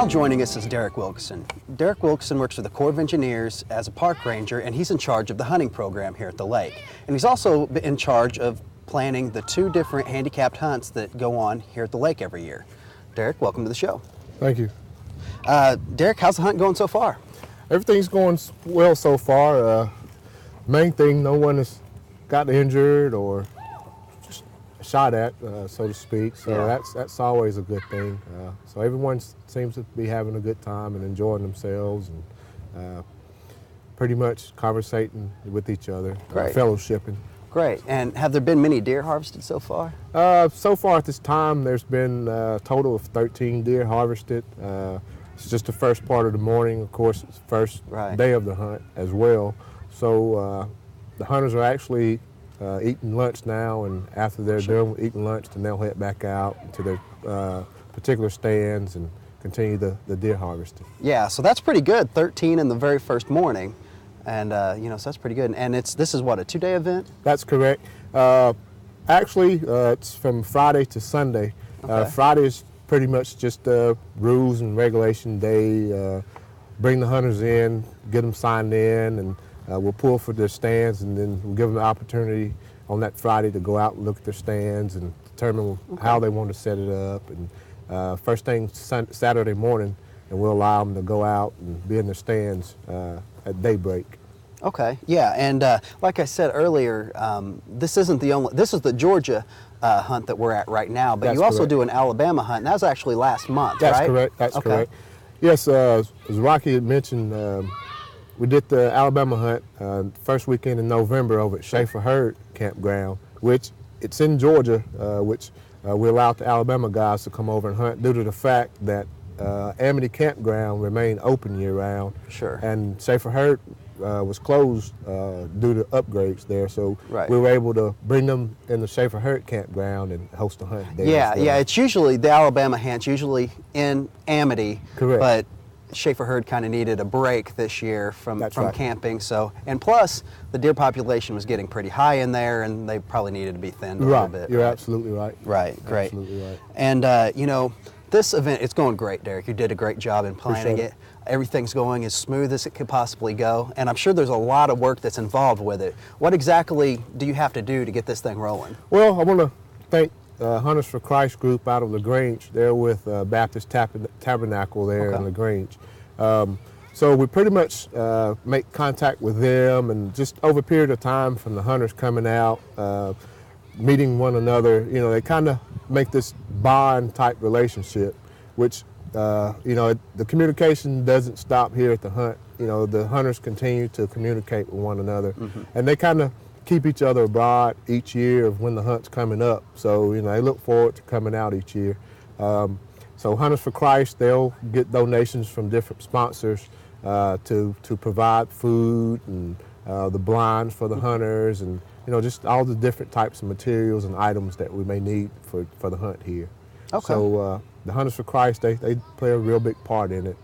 Now joining us is Derek Wilkeson. Derek Wilkeson works for the Corps of Engineers as a park ranger, and he's in charge of the hunting program here at the lake. And he's also in charge of planning the 2 different handicapped hunts that go on here at the lake every year. Derek, welcome to the show. Thank you. Derek, how's the hunt going so far? Everything's going well so far. Main thing, no one has gotten injured or shot at, so to speak. So Yeah. that's always a good thing. So everyone seems to be having a good time and enjoying themselves and pretty much conversating with each other, Great. fellowshipping. Great. And have there been many deer harvested so far? So far at this time, there's been a total of 13 deer harvested. It's just the first part of the morning. Of course, it's the first day of the hunt as well. So the hunters are actually eating lunch now, and after they're done with eating lunch, then they'll head back out to their particular stands and continue the deer harvesting. Yeah, so that's pretty good. 13 in the very first morning, and so that's pretty good. And this is what, a 2-day event? That's correct. Actually, it's from Friday to Sunday. Okay. Friday is pretty much just rules and regulation day. Bring the hunters in, get them signed in, and we'll pull for their stands, and then we'll give them the opportunity on that Friday to go out and look at their stands and determine how they want to set it up. And first thing Saturday morning, and we'll allow them to go out and be in their stands at daybreak. Okay, yeah, and like I said earlier, this isn't the only, this is the Georgia hunt that we're at right now, but That's you also correct. do an Alabama hunt, and that was actually last month, That's right? correct, that's Okay. correct. Yes, as Rocky had mentioned, we did the Alabama hunt first weekend in November over at Schaefer Herd Campground, which it's in Georgia, which we allowed the Alabama guys to come over and hunt due to the fact that Amity Campground remained open year-round. Sure. And Schaefer Herd was closed due to upgrades there, so we were able to bring them in the Schaefer Herd Campground and host a hunt there. Yeah, as well. yeah, it's usually, the Alabama hunt's usually in Amity, Correct. but Schaefer Herd kind of needed a break this year from right. camping, so, and plus, the deer population was getting pretty high in there, and they probably needed to be thinned a little bit. You're absolutely right. Right, great. Absolutely right. And, this event, it's going great, Derek. You did a great job in planning Appreciate it. Everything's going as smooth as it could possibly go, and I'm sure there's a lot of work that's involved with it. What exactly do you have to do to get this thing rolling? Well, I want to thank Hunters for Christ group out of LaGrange. They're with Baptist Tabernacle there in LaGrange. So we pretty much make contact with them, and just over a period of time from the hunters coming out, meeting one another, they kind of make this bond type relationship, which, the communication doesn't stop here at the hunt. The hunters continue to communicate with one another, and they kind of keep each other abroad each year of when the hunt's coming up. So, they look forward to coming out each year. So Hunters for Christ, they'll get donations from different sponsors to provide food and the blinds for the hunters, and just all the different types of materials and items that we may need for the hunt here. Okay. So the Hunters for Christ, they play a real big part in it.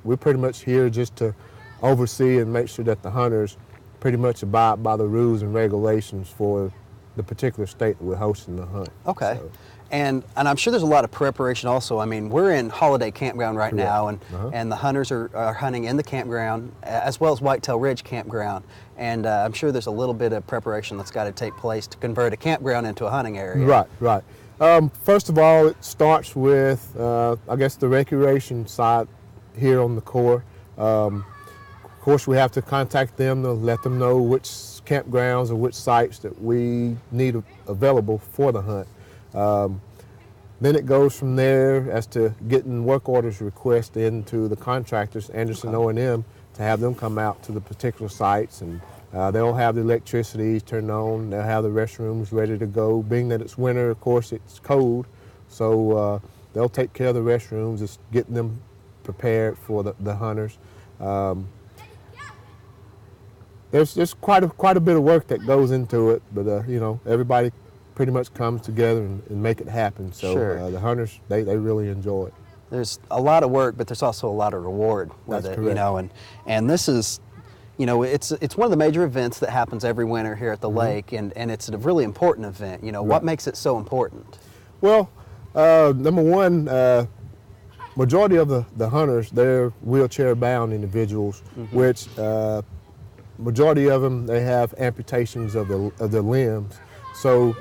We're pretty much here just to oversee and make sure that the hunters pretty much abide by the rules and regulations for the particular state that we're hosting the hunt. Okay. So, And I'm sure there's a lot of preparation also. I mean, we're in Holiday Campground right now, and the hunters are hunting in the campground, as well as Whitetail Ridge Campground. And I'm sure there's a little bit of preparation that's got to take place to convert a campground into a hunting area. Right. First of all, it starts with, I guess, the recreation side here on the Corps. Of course, we have to contact them to let them know which campgrounds or which sites that we need available for the hunt. Then it goes from there as to getting work orders requests into the contractors, Anderson O&M, to have them come out to the particular sites, and they'll have the electricity turned on, they'll have the restrooms ready to go. Being that it's winter, of course, it's cold, so they'll take care of the restrooms, just getting them prepared for the hunters. There's quite a bit of work that goes into it, but everybody pretty much comes together and make it happen. So the hunters, they really enjoy it. There's a lot of work, but there's also a lot of reward with That's it, correct. and this is, it's one of the major events that happens every winter here at the lake, and it's a really important event. What makes it so important? Well, number one, majority of the hunters, they're wheelchair-bound individuals, which majority of them, they have amputations of their limbs. So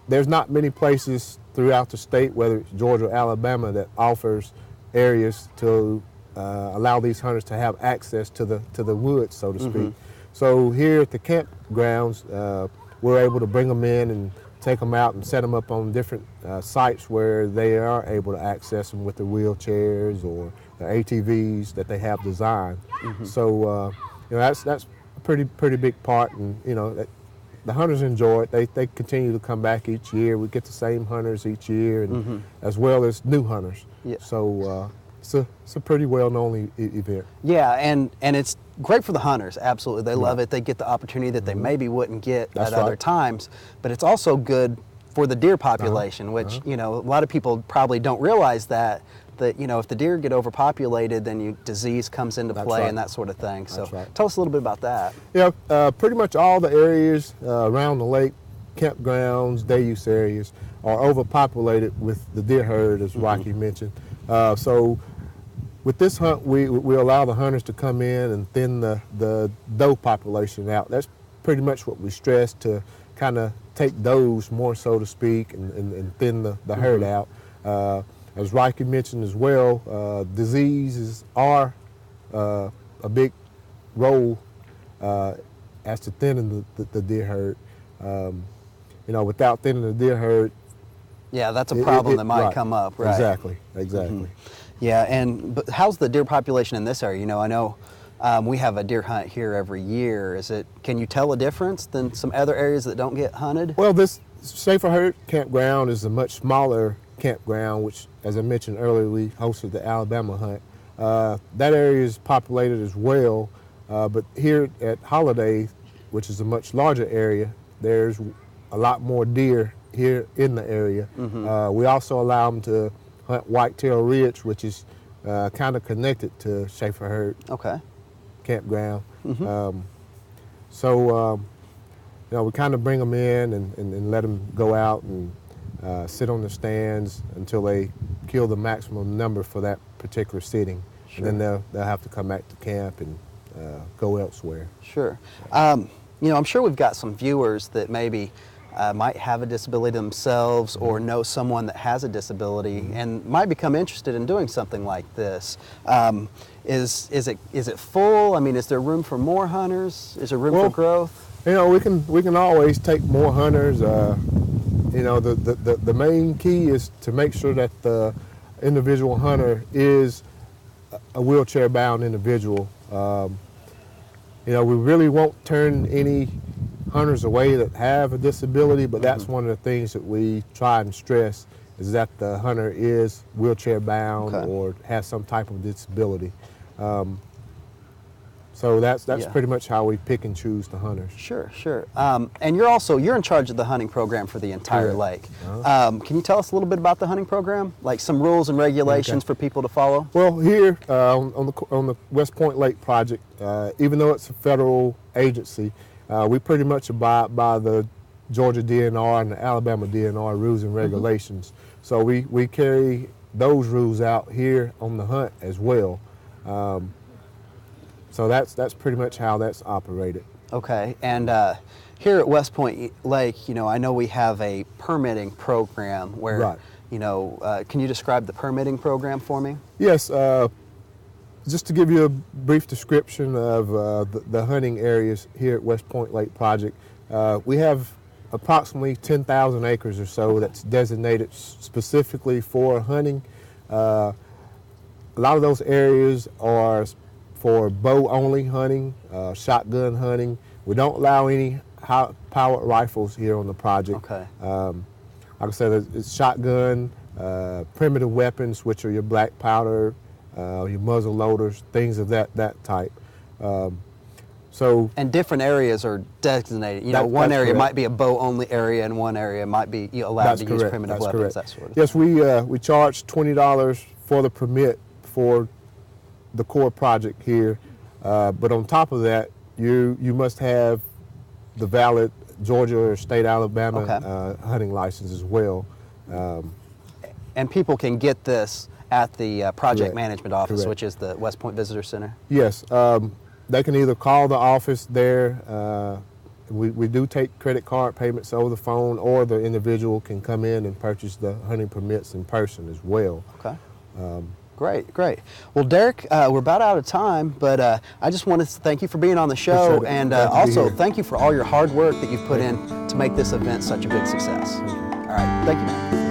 there's not many places throughout the state, whether it's Georgia or Alabama, that offers areas to allow these hunters to have access to the woods, so to speak. So here at the campgrounds, we're able to bring them in and take them out and set them up on different sites where they are able to access them with their wheelchairs or the ATVs that they have designed. So you know, that's a pretty big part, and you know, the hunters enjoy it. They continue to come back each year. We get the same hunters each year, and as well as new hunters. Yeah. So it's a pretty well-known event. Yeah, and it's great for the hunters. Absolutely, they love it. They get the opportunity that they maybe wouldn't get at other times. But it's also good for the deer population, which you know, a lot of people probably don't realize that you know, if the deer get overpopulated, then disease comes into play and that sort of thing. So tell us a little bit about that. Yeah, pretty much all the areas around the lake, campgrounds, day use areas, are overpopulated with the deer herd, as Rocky mentioned. So with this hunt, we allow the hunters to come in and thin the doe population out. That's pretty much what we stress, to kind of take does more, so to speak, and thin the herd out. As Rocky mentioned as well, diseases are a big role as to thinning the deer herd. You know, without thinning the deer herd, yeah, that's a problem that might come up, right? Exactly. Yeah, but how's the deer population in this area? You know, I know we have a deer hunt here every year. Can you tell a difference than some other areas that don't get hunted? Well, this Safer Herd campground is a much smaller campground, which, as I mentioned earlier, we hosted the Alabama hunt. That area is populated as well, but here at Holiday, which is a much larger area, there's a lot more deer here in the area. We also allow them to hunt whitetail ridge, which is kind of connected to Safer Herd campground. So you know, we kind of bring them in and let them go out and sit on the stands until they kill the maximum number for that particular sitting. And then they'll have to come back to camp and go elsewhere. Sure. You know, I'm sure we've got some viewers that maybe might have a disability themselves or know someone that has a disability and might become interested in doing something like this. Is it full? I mean, is there room for more hunters? Is there room for growth? You know, we can always take more hunters. You know, the main key is to make sure that the individual hunter is a wheelchair-bound individual. You know, we really won't turn any hunters away that have a disability, but that's one of the things that we try and stress, is that the hunter is wheelchair-bound or has some type of disability. So that's pretty much how we pick and choose the hunters. Sure. And you're in charge of the hunting program for the entire lake. Can you tell us a little bit about the hunting program, like some rules and regulations for people to follow? Well, here on the West Poin Lake project, even though it's a federal agency, we pretty much abide by the Georgia DNR and the Alabama DNR rules and regulations. So we carry those rules out here on the hunt as well. So that's pretty much how that's operated. Okay, and here at West Poin Lake, you know, I know we have a permitting program where, you know, can you describe the permitting program for me? Yes, just to give you a brief description of the hunting areas here at West Poin Lake project, we have approximately 10,000 acres or so that's designated specifically for hunting. A lot of those areas are for bow-only hunting, shotgun hunting. We don't allow any high-powered rifles here on the project. Okay. Like I said, it's shotgun, primitive weapons, which are your black powder, your muzzle loaders, things of that type. And different areas are designated. You know, one area might be a bow-only area, and one area might be allowed to use primitive weapons. That sort of thing. Yes, we charge $20 for the permit for the core project here, but on top of that, you must have the valid Georgia or state Alabama hunting license as well. And people can get this at the project Correct. management office, Correct. which is the West Point Visitor Center? Yes, they can either call the office there. We do take credit card payments over the phone, or the individual can come in and purchase the hunting permits in person as well. Okay. Great, great. Well, Derek, we're about out of time, but I just wanted to thank you for being on the show, Appreciate it. and Glad to be also here. thank you for all your hard work that you've put in to make this event such a big success. All right, thank you.